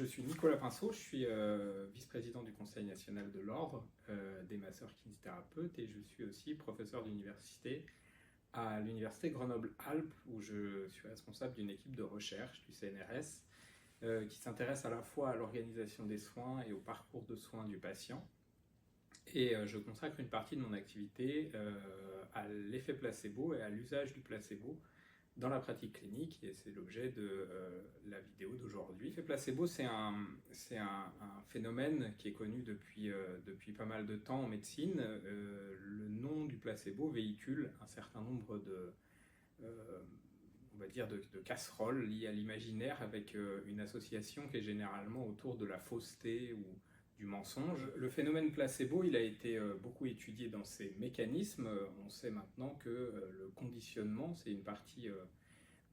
je suis Nicolas Pinceau, je suis vice-président du Conseil national de l'Ordre des masseurs-kinésithérapeutes et je suis aussi professeur d'université à l'université Grenoble-Alpes où je suis responsable d'une équipe de recherche du CNRS qui s'intéresse à la fois à l'organisation des soins et au parcours de soins du patient. Et je consacre une partie de mon activité à l'effet placebo et à l'usage du placebo dans la pratique clinique, et c'est l'objet de la vidéo d'aujourd'hui. L'effet placebo, c'est un phénomène qui est connu depuis pas mal de temps en médecine. Le nom du placebo véhicule un certain nombre on va dire de casseroles liées à l'imaginaire, avec une association qui est généralement autour de la fausseté ou du mensonge. Le phénomène placebo, il a été beaucoup étudié dans ses mécanismes. On sait maintenant que le conditionnement, c'est une partie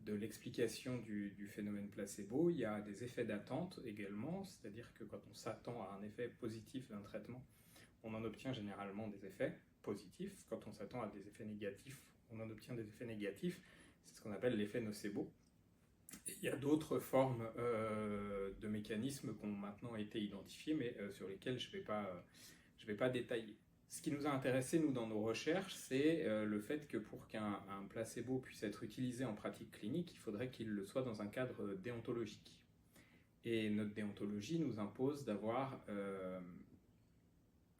de l'explication du phénomène placebo. Il y a des effets d'attente également, c'est-à-dire que quand on s'attend à un effet positif d'un traitement, on en obtient généralement des effets positifs. Quand on s'attend à des effets négatifs, on en obtient des effets négatifs. C'est ce qu'on appelle l'effet nocebo. Et il y a d'autres formes de mécanismes qui ont maintenant été identifiés, mais sur lesquels je ne vais pas détailler. Ce qui nous a intéressé, nous, dans nos recherches, c'est le fait que pour qu'un placebo puisse être utilisé en pratique clinique, il faudrait qu'il le soit dans un cadre déontologique. Et notre déontologie nous impose d'avoir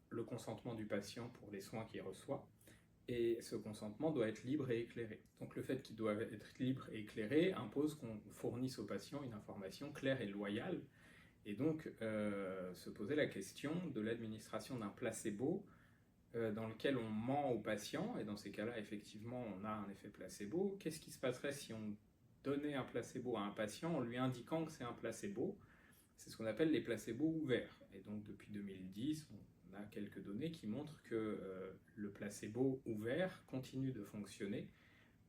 le consentement du patient pour les soins qu'il reçoit, et ce consentement doit être libre et éclairé. Donc le fait qu'il doit être libre et éclairé impose qu'on fournisse au patient une information claire et loyale, et donc se poser la question de l'administration d'un placebo dans lequel on ment au patient, et dans ces cas-là, effectivement, on a un effet placebo. Qu'est-ce qui se passerait si on donnait un placebo à un patient en lui indiquant que c'est un placebo? C'est ce qu'on appelle les placebos ouverts. Et donc depuis 2010, on a quelques données qui montrent que le placebo ouvert continue de fonctionner,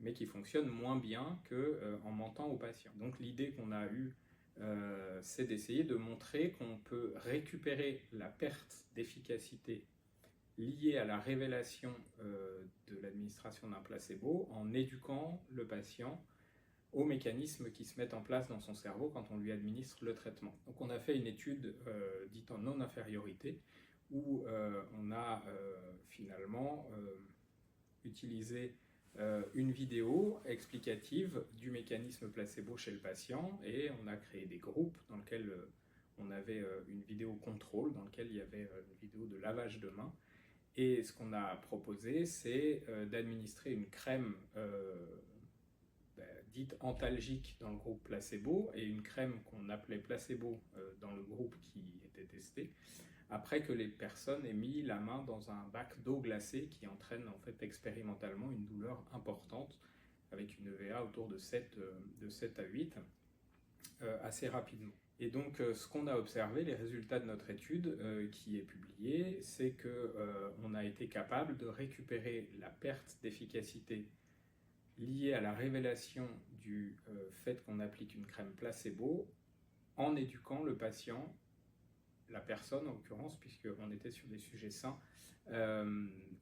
mais qui fonctionne moins bien qu'en mentant au patient. Donc l'idée qu'on a eue, c'est d'essayer de montrer qu'on peut récupérer la perte d'efficacité liée à la révélation de l'administration d'un placebo en éduquant le patient aux mécanismes qui se mettent en place dans son cerveau quand on lui administre le traitement. Donc on a fait une étude dite en non-infériorité, où on a finalement utilisé une vidéo explicative du mécanisme placebo chez le patient, et on a créé des groupes dans lesquels on avait une vidéo contrôle, dans lequel il y avait une vidéo de lavage de mains. Et ce qu'on a proposé, c'est d'administrer une crème dite antalgique dans le groupe placebo, et une crème qu'on appelait placebo dans le groupe qui était testé, après que les personnes aient mis la main dans un bac d'eau glacée qui entraîne en fait expérimentalement une douleur importante, avec une EVA autour de 7 à 8 assez rapidement. Et donc ce qu'on a observé, les résultats de notre étude qui est publiée, c'est qu'on a été capable de récupérer la perte d'efficacité liée à la révélation du fait qu'on applique une crème placebo en éduquant le patient, la personne en l'occurrence, puisqu'on était sur des sujets sains,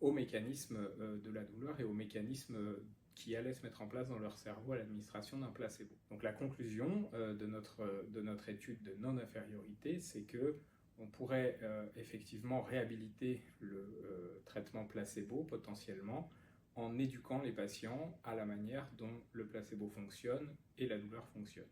au mécanisme de la douleur et au mécanisme qui allait se mettre en place dans leur cerveau à l'administration d'un placebo. Donc la conclusion de notre étude de non-infériorité, c'est qu'on pourrait effectivement réhabiliter le traitement placebo potentiellement en éduquant les patients à la manière dont le placebo fonctionne et la douleur fonctionne.